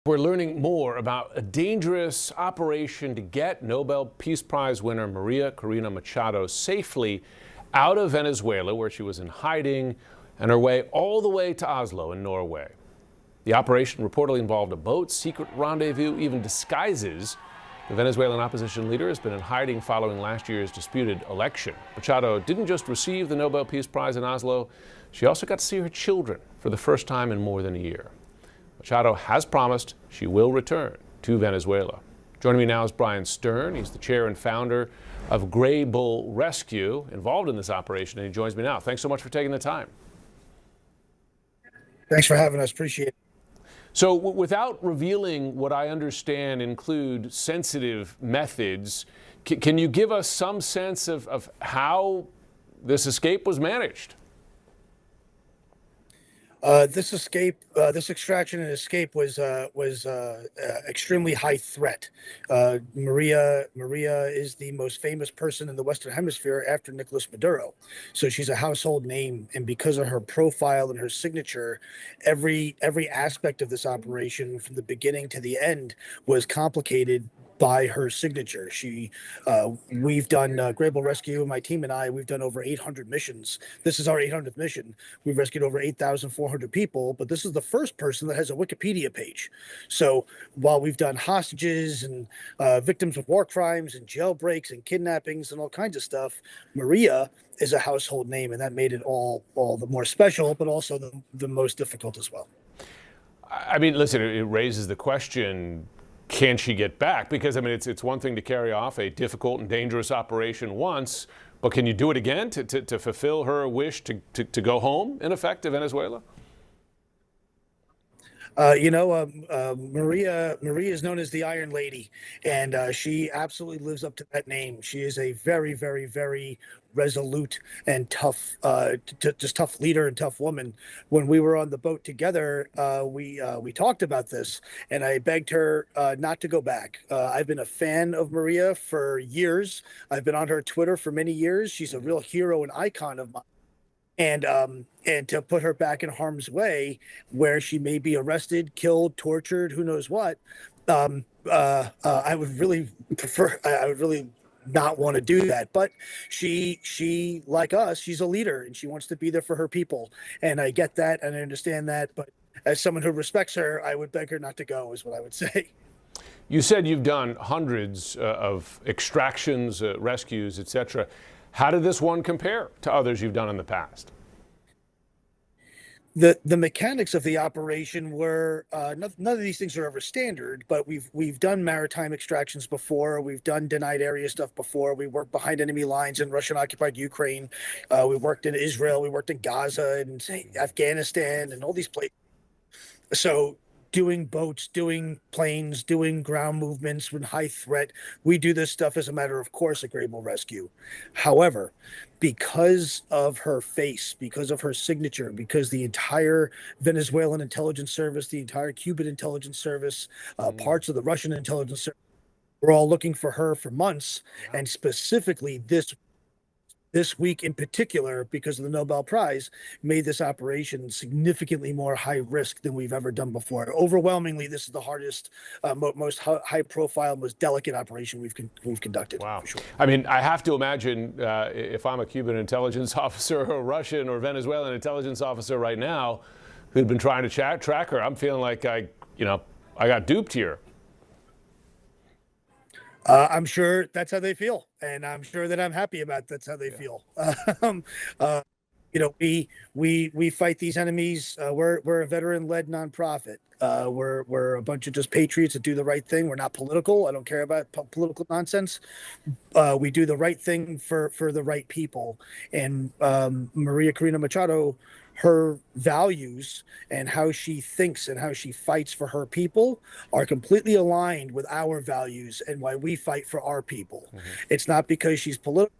We're learning more about a dangerous operation to get Nobel Peace Prize winner Maria Corina Machado safely out of Venezuela, where she was in hiding, and her way all the way to Oslo in Norway. The operation reportedly involved a boat, secret rendezvous, even disguises. The Venezuelan opposition leader has been in hiding following last year's disputed election. Machado didn't just receive the Nobel Peace Prize in Oslo, she also got to see her children for the first time in more than a year. Machado has promised she will return to Venezuela. Joining me now is Brian Stern. He's the chair and founder of Grey Bull Rescue, involved in this operation, and he joins me now. Thanks so much for taking the time. Thanks for having us. Appreciate it. So without revealing what I understand include sensitive methods, can you give us some sense of how this escape was managed? This extraction and escape was extremely high threat. Maria is the most famous person in the Western Hemisphere after Nicolas Maduro, so she's a household name. And because of her profile and her signature, every aspect of this operation, from the beginning to the end, was complicated by her signature. We've done Grey Bull Rescue, my team and I, we've done over 800 missions. This is our 800th mission. We've rescued over 8,400 people, but this is the first person that has a Wikipedia page. So while we've done hostages and victims of war crimes and jailbreaks and kidnappings and all kinds of stuff, Maria is a household name, and that made it all the more special, but also the most difficult as well. I mean, listen, it raises the question, can she get back? Because, I mean, it's one thing to carry off a difficult and dangerous operation once, but can you do it again to fulfill her wish to go home, in effect, to Venezuela? Maria is known as the Iron Lady, and she absolutely lives up to that name. She is a very, very, very resolute and tough, just tough leader and tough woman. When we were on the boat together, we talked about this, and I begged her not to go back. I've been a fan of Maria for years. I've been on her Twitter for many years. She's a real hero and icon of mine. And to put her back in harm's way, where she may be arrested, killed, tortured, who knows what, I would really prefer. I would really not want to do that. But she like us, she's a leader, and she wants to be there for her people. And I get that, and I understand that. But as someone who respects her, I would beg her not to go, is what I would say. You said you've done hundreds of extractions, rescues, etc. How did this one compare to others you've done in the past? The mechanics of the operation were none of these things are ever standard, but we've done maritime extractions before. We've done denied area stuff before. We worked behind enemy lines in Russian occupied Ukraine. We worked in Israel. We worked in Gaza and Afghanistan and all these places. So doing boats, doing planes, doing ground movements with high threat. We do this stuff as a matter of course at Grey Bull Rescue. However, because of her face, because of her signature, because the entire Venezuelan intelligence service, the entire Cuban intelligence service, parts of the Russian intelligence service, we're all looking for her for months. And specifically this week in particular, because of the Nobel Prize, made this operation significantly more high risk than we've ever done before. Overwhelmingly, this is the hardest, most high profile, most delicate operation we've conducted. Wow. For sure. I mean, I have to imagine if I'm a Cuban intelligence officer or a Russian or Venezuelan intelligence officer right now who'd been trying to track her, I'm feeling like I got duped here. I'm sure that's how they feel, and I'm sure that I'm happy about that's how they feel. We fight these enemies. We're a veteran-led nonprofit. We're a bunch of just patriots that do the right thing. We're not political. I don't care about political nonsense. We do the right thing for the right people. And Maria Corina Machado, her values and how she thinks and how she fights for her people are completely aligned with our values and why we fight for our people. Mm-hmm. It's not because she's political.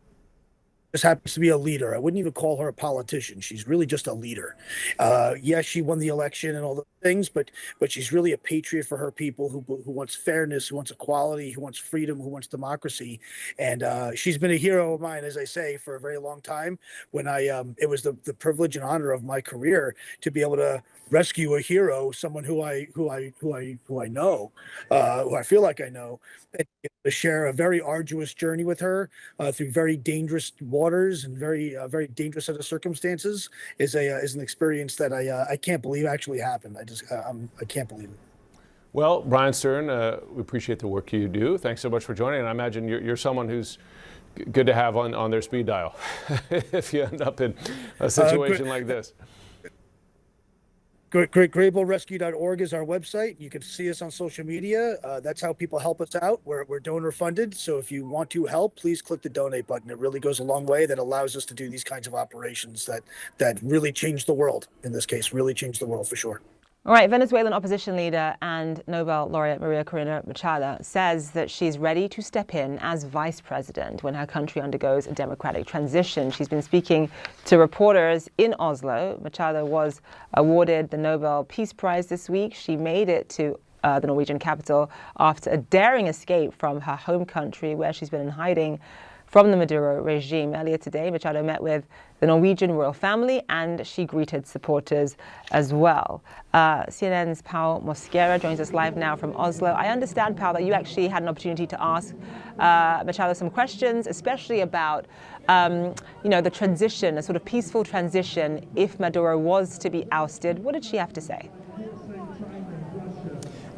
Just happens to be a leader. I wouldn't even call her a politician. She's really just a leader. Yes, she won the election and all things, but she's really a patriot for her people who wants fairness, who wants equality, who wants freedom, who wants democracy. And she's been a hero of mine, as I say, for a very long time. When it was the privilege and honor of my career to be able to rescue a hero, someone who I know, who I feel like I know, and to share a very arduous journey with her through very dangerous waters and very dangerous set of circumstances is an experience that I can't believe actually happened. I can't believe it. Well, Brian Stern, we appreciate the work you do. Thanks so much for joining. And I imagine you're someone who's good to have on their speed dial if you end up in a situation like this. GreatBullRescue.org is our website. You can see us on social media. That's how people help us out. We're donor funded. So if you want to help, please click the donate button. It really goes a long way. That allows us to do these kinds of operations that really change the world. In this case, really change the world for sure. All right, Venezuelan opposition leader and Nobel laureate Maria Corina Machado says that she's ready to step in as vice president when her country undergoes a democratic transition. She's been speaking to reporters in Oslo. Machado was awarded the Nobel Peace Prize this week. She made it to the Norwegian capital after a daring escape from her home country, where she's been in hiding from the Maduro regime. Earlier today, Machado met with the Norwegian royal family and she greeted supporters as well. CNN's Pau Mosquera joins us live now from Oslo. I understand, Pau, that you actually had an opportunity to ask Machado some questions, especially about the transition, a sort of peaceful transition if Maduro was to be ousted. What did she have to say?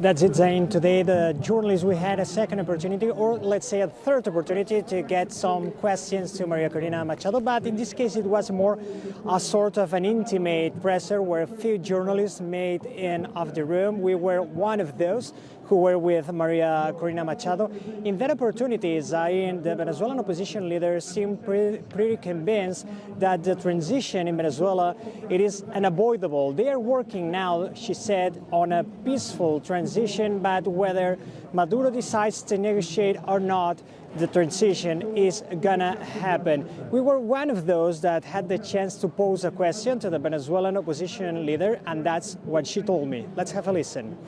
That's it, Zain. Today, the journalists, we had a second opportunity, or let's say a third opportunity, to get some questions to Maria Corina Machado. But in this case, it was more a sort of an intimate presser where a few journalists made in of the room. We were one of those who were with Maria Corina Machado. In that opportunity, Zain, the Venezuelan opposition leader, seemed pretty convinced that the transition in Venezuela, it is unavoidable. They are working now, she said, on a peaceful transition, but whether Maduro decides to negotiate or not, the transition is gonna happen. We were one of those that had the chance to pose a question to the Venezuelan opposition leader, and that's what she told me. Let's have a listen.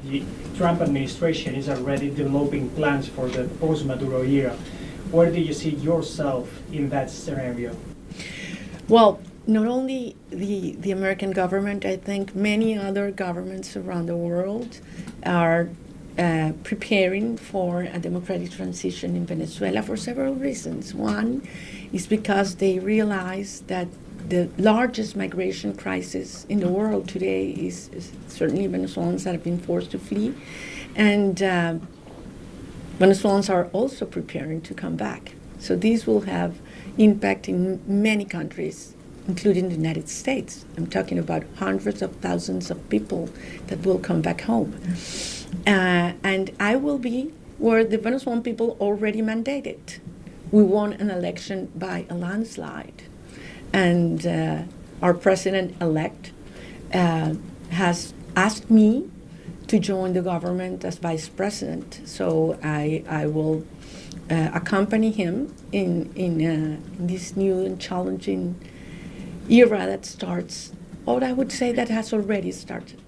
The Trump administration is already developing plans for the post-Maduro era. Where do you see yourself in that scenario? Well, not only the American government, I think many other governments around the world are preparing for a democratic transition in Venezuela for several reasons. One is because they realize that the largest migration crisis in the world today is certainly Venezuelans that have been forced to flee. And Venezuelans are also preparing to come back. So these will have impact in many countries, including the United States. I'm talking about hundreds of thousands of people that will come back home. And I will be where the Venezuelan people already mandated. We won an election by a landslide. And our president-elect has asked me to join the government as vice president. So I will accompany him in this new and challenging era that starts, or I would say that has already started.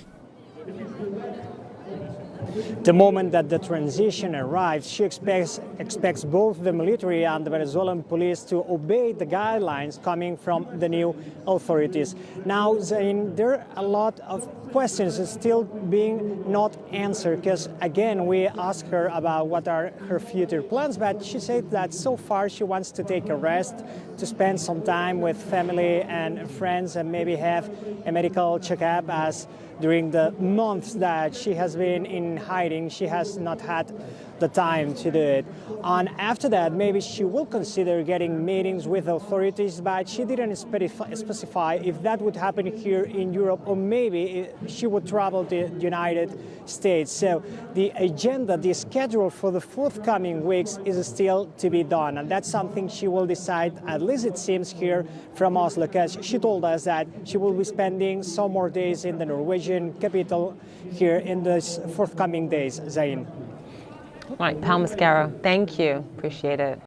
The moment that the transition arrives, she expects both the military and the Venezuelan police to obey the guidelines coming from the new authorities. Now, Zain, there are a lot of questions still being not answered, because again, we asked her about what are her future plans, but she said that so far she wants to take a rest, to spend some time with family and friends, and maybe have a medical checkup, as during the months that she has been in hiding, she has not had the time to do it. And after that, maybe she will consider getting meetings with authorities, but she didn't specify if that would happen here in Europe, or maybe she would travel to the United States. So the agenda, the schedule for the forthcoming weeks is still to be done. And that's something she will decide, at least it seems, here from Oslo, because she told us that she will be spending some more days in the Norwegian capital here in the forthcoming days, Zain. Right, Pau Mosquera, thank you. Appreciate it.